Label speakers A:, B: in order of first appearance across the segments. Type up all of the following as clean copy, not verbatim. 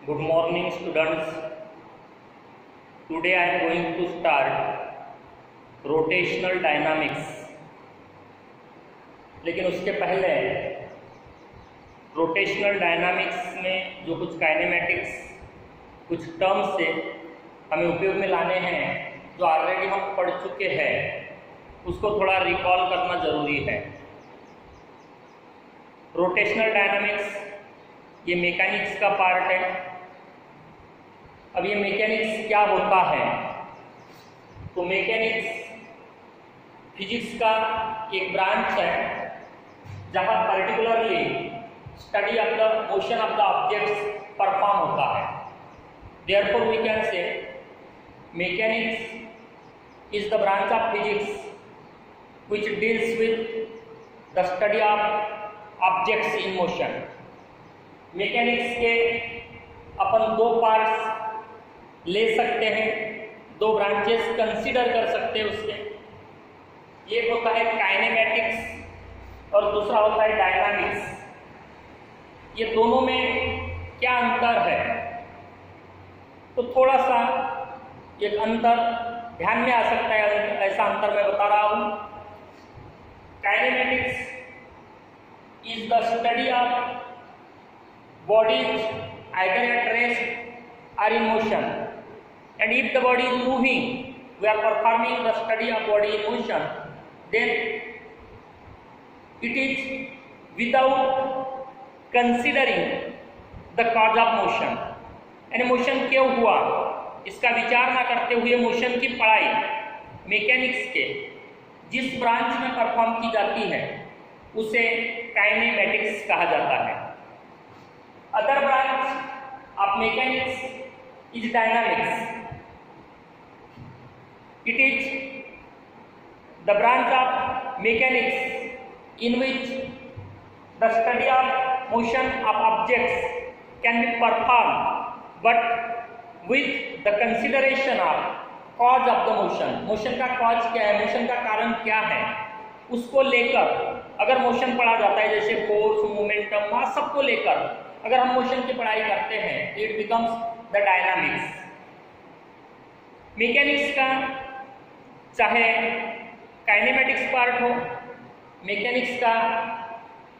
A: Good morning, students. Today I am going to start rotational dynamics. लेकिन उसके पहले rotational dynamics में जो कुछ काइनेमेटिक्स कुछ टर्म्स से हमें उपयोग में लाने हैं जो ऑलरेडी हम पढ़ चुके हैं उसको थोड़ा रिकॉल करना ज़रूरी है। रोटेशनल डायनामिक्स ये मैकेनिक्स का पार्ट है। अब ये मैकेनिक्स क्या होता है, तो मैकेनिक्स फिजिक्स का एक ब्रांच है जहाँ particularly study of the motion of the objects perform होता है। Therefore we can say mechanics is the branch of physics which deals with the study of objects in motion. Mechanics के अपन दो parts ले सकते हैं, दो ब्रांचेस कंसीडर कर सकते हैं उसके। एक होता है काइनेमेटिक्स और दूसरा होता है डायनामिक्स। ये दोनों में क्या अंतर है, तो थोड़ा सा एक अंतर ध्यान में आ सकता है। ऐसा अंतर मैं बता रहा हूँ। Kinematics is the study of bodies either at rest or in motion, and if the body is moving, we are performing the study of body in motion, then it is without considering the cause of motion. यानी motion क्यों हुआ इसका विचार ना करते हुए motion की पढ़ाई मैकेनिक्स के जिस ब्रांच में परफॉर्म की जाती है उसे काइनेमेटिक्स कहा जाता है। Other branch of mechanics is dynamics. It is the branch of mechanics in which the study of motion of objects can be perform but with the consideration of cause of the motion. Motion का cause क्या है, motion का कारण क्या है, उसको लेकर अगर मोशन पढ़ा जाता है, जैसे फोर्स, मोमेंटम, मास, सबको लेकर अगर हम मोशन की पढ़ाई करते हैं it becomes the dynamics. Mechanics का चाहे काइनेमेटिक्स पार्ट हो, मैकेनिक्स का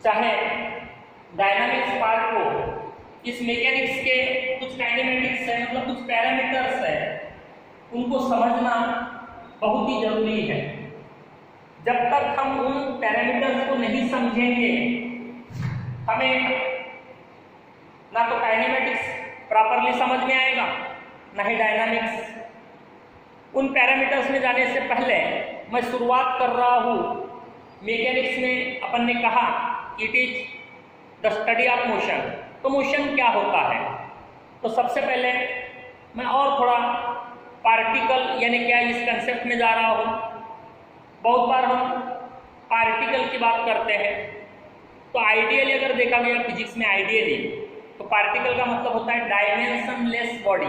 A: चाहे डायनामिक्स पार्ट हो, इस मैकेनिक्स के कुछ काइनेमेटिक्स है, मतलब कुछ पैरामीटर्स है, उनको समझना बहुत ही जरूरी है। जब तक हम उन पैरामीटर्स को नहीं समझेंगे हमें ना तो काइनेमेटिक्स प्रॉपरली समझ में आएगा ना ही डायनामिक्स। उन पैरामीटर्स में जाने से पहले मैं शुरुआत कर रहा हूँ। मैकेनिक्स में अपन ने कहा it is the study of motion. तो मोशन क्या होता है, तो सबसे पहले मैं और थोड़ा पार्टिकल यानी क्या इस कंसेप्ट में जा रहा हूँ। बहुत बार हम पार्टिकल की बात करते हैं, तो आइडियली अगर देखा गया फिजिक्स में आइडियली तो पार्टिकल का मतलब होता है डायमेंशनलेस बॉडी।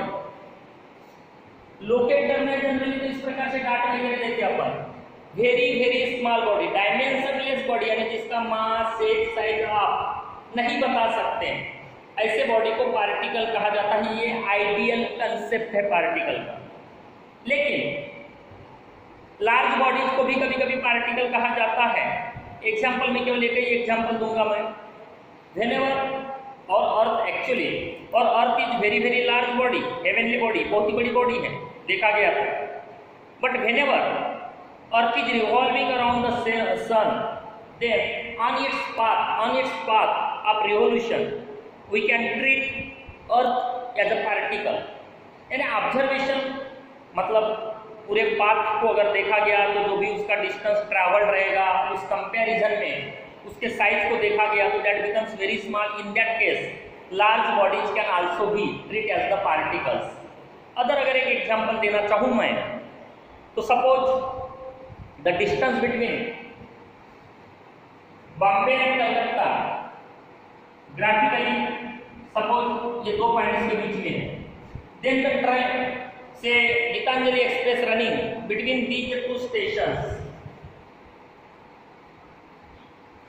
A: लोकेटर में जनरली तो इस प्रकार से डाटा वगैरह देते हैं अपन, very very small body, dimensionless body यानी जिसका मास, शेप, साइज आप नहीं बता सकते, ऐसे बॉडी को पार्टिकल कहा जाता है। ये आइडियल कंसेप्ट है पार्टिकल का। लेकिन लार्ज बॉडीज को भी कभी कभी पार्टिकल कहा जाता है। एग्जाम्पल में केवल एक ही एग्जाम्पल दूंगा मैं। व्हेनेवर और अर्थ एक्चुअली और earth is very very large body, heavenly body, बहुत ही बड़ी बॉडी है देखा गया तो। But whenever earth is revolving around the sun, then on its path of revolution we can treat earth as a particle. यानी observation मतलब पूरे पाथ को अगर देखा गया तो जो भी उसका डिस्टेंस ट्रैवल्ड रहेगा उस कंपैरिजन में उसके साइज को देखा गया तो that becomes very small. In that case large bodies can also be treat as the particles. अगर एक एग्जांपल देना चाहूँ मैं, तो suppose the distance between Bombay and Calcutta graphically suppose ये दो पॉइंट्स के बीच में है। देन द ट्रेन से Gitanjali express running between these two stations,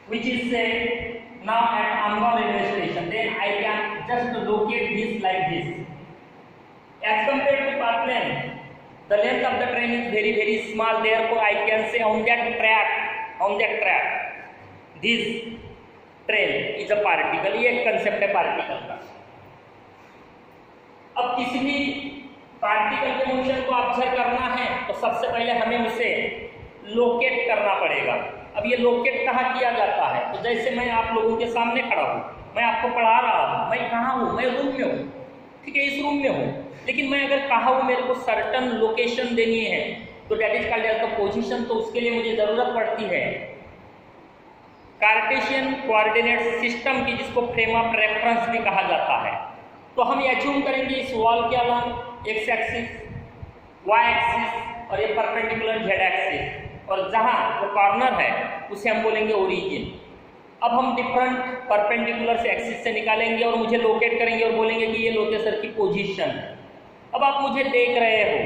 A: which is say now at Amber railway station, then I can just locate this like this. As compared to path length, the length of the train is very small. Therefore, I can say on that track, this train is a particle. ये एक concept है particle का. अब किसी भी particle के motion को observe करना है तो सबसे पहले हमें उसे लोकेट करना पड़ेगा. अब ये लोकेट कहाँ किया जाता है? तो जैसे मैं आप लोगों के सामने खड़ा हूँ, मैं आपको पढ़ा रहा हूँ, मैं कहाँ हूँ? मैं रूम में हूँ, ठीक है, इस रूम में हूँ. लेकिन मैं अगर कहा हूँ मेरे को सर्टन लोकेशन देनी है तो that is called as the position. तो उसके लिए मुझे जरूरत पड़ती है कार्टेशियन कोऑर्डिनेट सिस्टम की, जिसको फ्रेम ऑफ रेफरेंस भी कहा जाता है. तो हम एज्यूम करेंगे इस वॉल के along X axis, Y axis और ये परपेंडिकुलर जेड एक्सिस, और जहां वो कॉर्नर है उसे हम बोलेंगे ओरिजिन. अब हम डिफरेंट परपेंडिकुलर से एक्सिस से निकालेंगे और मुझे लोकेट करेंगे और बोलेंगे कि ये लोकेशन की पोजीशन है. अब आप मुझे देख रहे हो,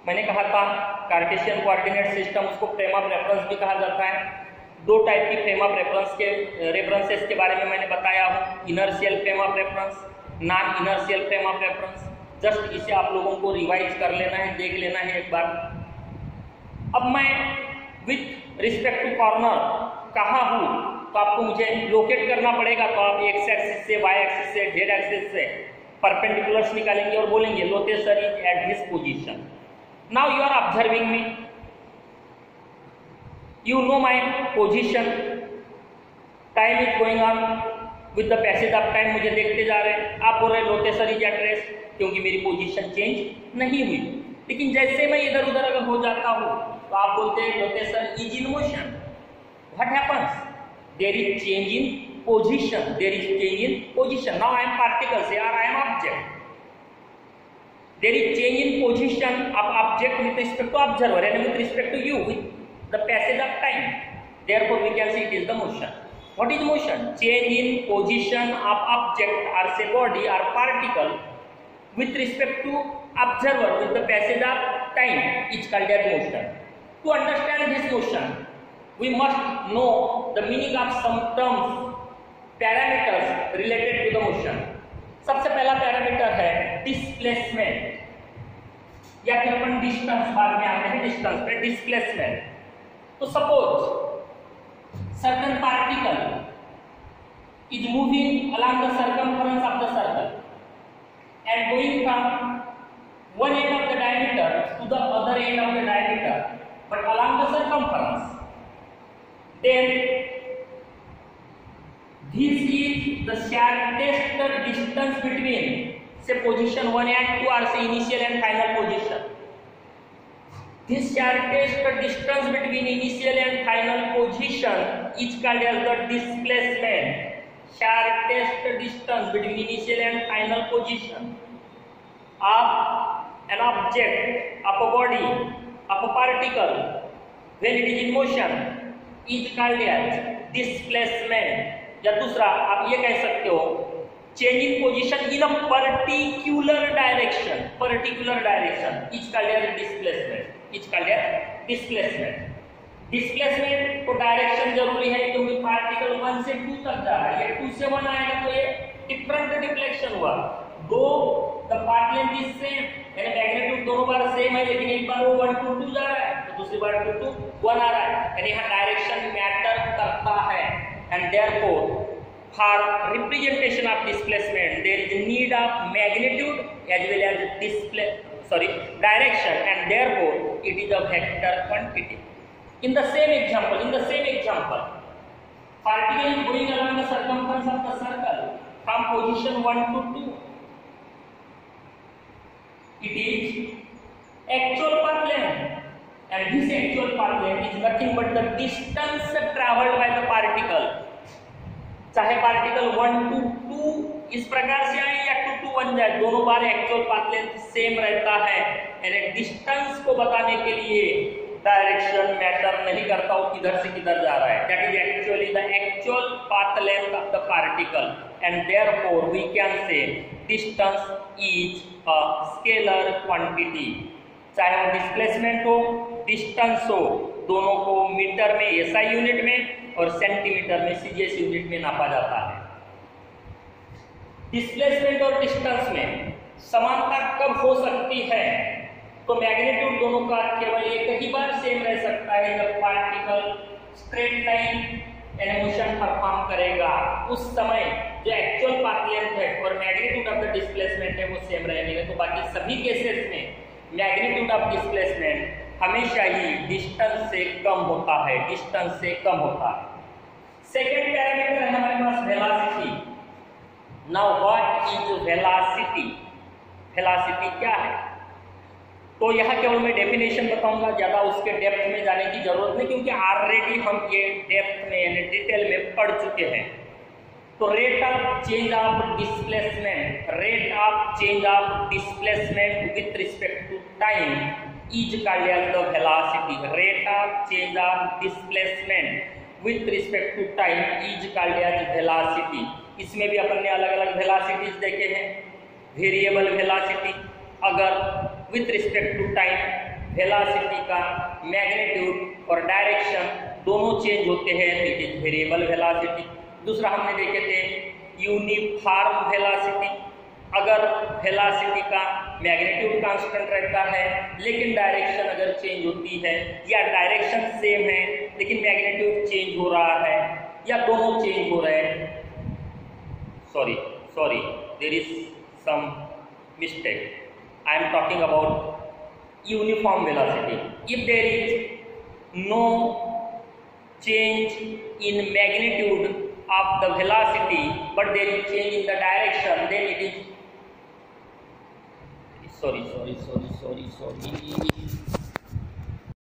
A: मैंने कहा था कार्टेशियन कोऑर्डिनेट सिस्टम, उसको फ्रेम ऑफ रेफरेंस भी कहा जाता है. दो टाइप की फ्रेम ऑफ रेफरेंसेस के बारे में मैंने बताया हूँ, inertial frame of reference, non inertial frame of reference. Just इसे आप लोगों को रिवाइज कर लेना है, देख लेना है एक बार. अब मैं विथ रिस्पेक्ट टू कॉर्नर कहाँ हूँ तो आपको मुझे लोकेट करना पड़ेगा. तो आप एक्स एक्सिस से, वाई एक्सिस से, जेड एक्सिस से परपेंडिकुलर्स निकालेंगे और बोलेंगे location is at this position. Now you are observing me, you know my position, time is going on, with the passage of time मुझे देखते जा रहे हैं. आप बोल रहे हैं लोकेशन इज एट रेस्ट, क्योंकि मेरी पोजीशन चेंज नहीं हुई. लेकिन जैसे मैं इधर उधर अगर हो जाता हूँ तो आप बोलते हैं location is in motion. What happens? There is change in position, there is change in position. Now I am particles और I am object. There is change in position of object with respect to observer and with respect to you with the passage of time. Therefore we can say it is the motion. What is motion? Change in position of object or say body or particle with respect to observer with the passage of time is called as motion. To understand this motion, we must know the meaning of some terms, parameters related to the motion. सबसे पहला parameter है displacement, या फिर अपन distance बाद में आते हैं distance पे. डिस्प्लेसमेंट. तो suppose certain particle is moving along the circumference of the circle and going from one end of the diameter to the other end of the diameter, but along the circumference. Then this is the shortest distance between say position 1 and 2 or say initial and final position. This shortest distance between initial and final position is called as the displacement. Shortest distance between initial and final position of an object, of a body, of a particle when it is in motion is called as displacement. या दूसरा आप ये कह सकते हो change in position in a particular direction. Particular direction is called as displacement. Is called as displacement. Displacement को direction जरूरी है क्योंकि पार्टिकल 1 से 2 तक जा रहा है. ये 2 से 1 आएगा तो ये डिफरेंट डिफ्लेक्शन हुआ. दो the path length is same, यानी मैग्नीट्यूड दोनों बार सेम है, लेकिन एक बार वो 1 to 2 जा रहा है तो दूसरी बार 2 to 1 आ रहा है. यानी यहाँ डायरेक्शन मैटर करता है. And therefore for representation of displacement there is a need of magnitude as well as direction, and therefore it is a vector quantity. In the same example, particle is going along the circumference of the circle from position 1 to 2. It is actual path length, and this actual path length is nothing but the distance traveled by the particle. चाहे particle 1 to 2 इस प्रकार से आए या 2 to 1 जाए, दोनों बार actual path length same रहता है. यानी डिस्टेंस को बताने के लिए डायरेक्शन मैटर नहीं करता वो किधर से किधर जा रहा है. That is actually the actual path length of the particle, and therefore we can say distance is a scalar quantity. चाहे वो डिस्प्लेसमेंट हो, डिस्टेंस हो, दोनों को मीटर में एसआई यूनिट में और सेंटीमीटर में सीजीएस यूनिट में नापा जाता है. डिस्प्लेसमेंट और डिस्टेंस में समानता कब हो सकती है? तो मैग्नीट्यूड दोनों का केवल एक ही बार सेम रह सकता है जब particle straight line animation perform करेगा। उस समय जो एक्चुअल पाथ लेंथ है और मैग्नीट्यूड ऑफ द डिस्प्लेसमेंट है वो सेम रहेंगे। तो बाकी सभी केसेस में मैग्नीट्यूड ऑफ डिस्प्लेसमेंट हमेशा ही डिस्टेंस से कम होता है, डिस्टेंस से कम होता है। सेकेंड पैरामीटर है हमारे पास velocity. Now what is velocity? Velocity क्या है? तो यहाँ केवल मैं डेफिनेशन बताऊंगा, ज्यादा उसके डेप्थ में जाने की जरूरत नहीं क्योंकि ऑलरेडी हम ये डेप्थ में यानी डिटेल में पढ़ चुके हैं। तो rate of change of displacement, rate of change of displacement with respect to time is called as the velocity. Rate of change of displacement with respect to time is called as velocity. इसमें भी अपन ने अलग अलग velocities देखे हैं। Variable velocity, अगर with respect to time velocity का मैग्नीट्यूड और डायरेक्शन दोनों चेंज होते हैं, इट इज वेरिएबल वेलोसिटी। दूसरा हमने देखे थे यूनिफॉर्म वेलोसिटी, अगर वेलोसिटी का मैग्नीट्यूड कांस्टेंट रहता है लेकिन डायरेक्शन अगर चेंज होती है, या डायरेक्शन सेम है लेकिन मैग्नीट्यूड चेंज हो रहा है, या दोनों चेंज हो रहे हैं। Sorry there is some mistake. I am talking about uniform velocity. If there is no change in magnitude of the velocity, but there is change in the direction, then it is sorry.